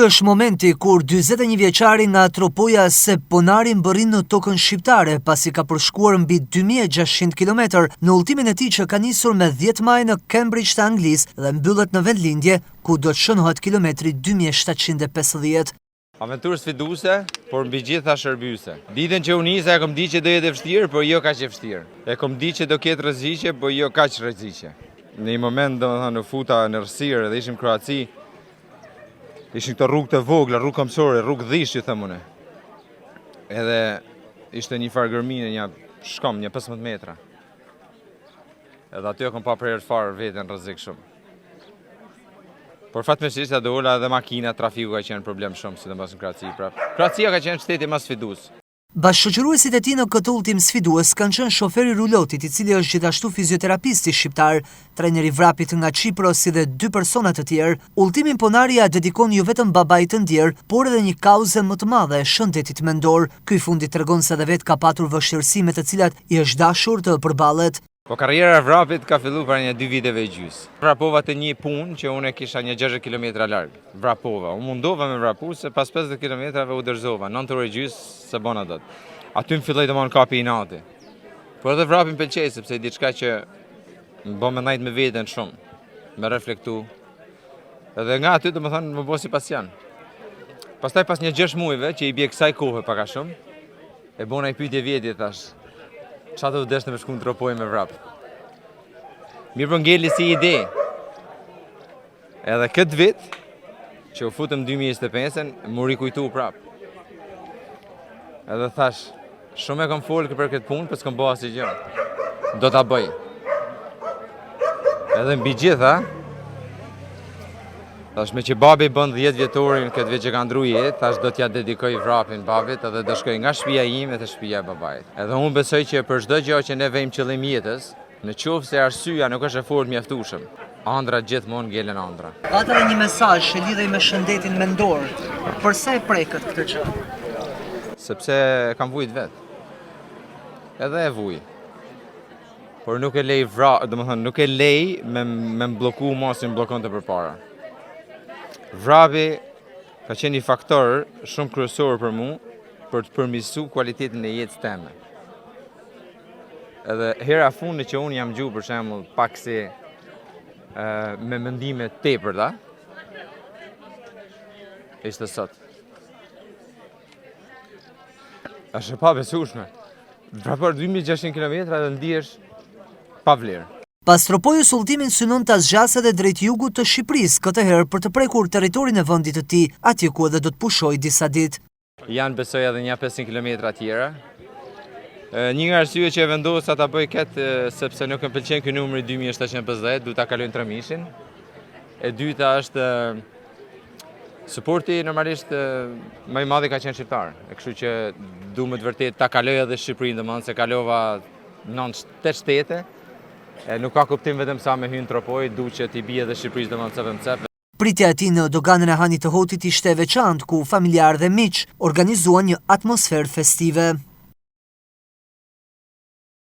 është momenti kur 41 vjeçari nga Tropoja se Ponari mbërrin në tokën shqiptare pasi ka përshkuar mbi 2600 km në udhëtimin e tij që ka nisur me 10 maj në Cambridge të Anglisë dhe mbyllet në vendlindje ku do të shënohet kilometri 2750. Aventurë sfiduese, por mbi gjitha shërbyese. Ditën që u nisa e kom di që do jetë e vështirë, por jo kaq e vështirë. E kom di që do ketë rreziqe, por jo kaq rreziqe. Në një moment domethënë u futa në errësirë dhe ishim në Kroaci. Ishin këto rrugë të vogla, rrugë kombësore, rrugë dhish, ju them unë. Edhe ishte një farë gërmine, një shkom, një 15 metra. Edhe aty e kom pa prerë farë veten rrezik shumë. Por fatmirësisht do ula edhe makina, trafiku ka qenë problem shumë, sidomos në Kroaci prap. Kroacia ka qenë shteti më sfidues. Bashkëshoqëruesit e tij në këtë ultim sfidues kanë qenë shoferi rulotit, i cili është gjithashtu fizioterapisti shqiptar, trajneri vrapit nga Çipro si dhe 2 persona të tjerë. Ultimin Ponari ja dedikon jo vetëm babait të ndjer, por edhe një kauze më të madhe, shëndetit mendor. Ky fundi tregon se edhe vet ka patur vështirësi me të cilat i është dashur të përballet. Po karriera e vrapit ka filluar para një 2 viteve e gjys. Vrapova të një punë që unë kisha një 60 km larg. Vrapova. Unë mundova me vrapu se pas 50 km u dorëzova. 9 orë e gjys se bona dot. Aty më filloi domon kapi inati. Por edhe vrapi më pëlqej sepse diçka që më bën me ndajt me veten shumë, me reflektu. Edhe nga aty domethënë më bosi pasion. Pastaj pas një 6 muajve që i bie kësaj kohe pak a shumë, e bona i pyetje vjetjet thash. Qa të vdesh në me shku në Tropoj me vrap. Mirë për ngeli si ide. Edhe këtë vit, që u futëm 2025, mu rikujtu prap. Edhe thash, shumë e kom folë për këtë punë, për s'kom bëha si gjë. Do t'a bëj. Edhe mbi gjitha, thash me që babi bën 10 vjetorin këtë vit që ka ndru jetë, thash do t'ja dedikoj vrapin babit edhe do shkoj nga shtëpia ime te shtëpia e babait. Edhe unë besoj që për çdo gjë që ne vejmë qëllim jetës, në qoftë se arsyeja nuk është e fortë mjaftueshëm, ëndra gjithmonë ngelen ëndra. Ka një mesazh që lidhej me shëndetin mendor. Përse e prekët këtë gjë? Sepse kam vujt vet. Edhe e vuj. Por nuk e lej domethënë nuk e lej me mbloku mosin bllokonte përpara. Vrapi ka qenë një faktor shumë kryesor për mu për të përmirësuar cilëtetin e jetës time. Edhe hera fundi që unë jam gjuar për shembull pak si me mendime të tepërta, ishte sot. Është pa besueshme. Vrapor 2600 km dhe ndihesh pa vlerë. Pas Tropojës udhëtimin synon ta zgjasë edhe drejt jugut të Shqipërisë, këtë herë për të prekur territorin e vendit të tij, atje ku edhe do të pushojë disa ditë. Janë besoj edhe një 500 km tjera. Një nga arsyet që e vendosa ta bëj këtë sepse nuk më pëlqen ky numri 2750, du ta kaloj 3000-shin. E dyta është suporti normalisht më i madh ka qenë shqiptar. Kështu që du me të vërtet ta kaloj edhe Shqipërinë, domethënë se kalova 9-8 shtete. Nuk ka kuptim vetëm sa me hynë Tropoj, du që t'i bie edhe Shqipërisë domethënë cep. Pritja e tij në doganën e Hanit të Hotit ishte e veçantë, ku familjarë dhe miq organizuan një atmosferë festive.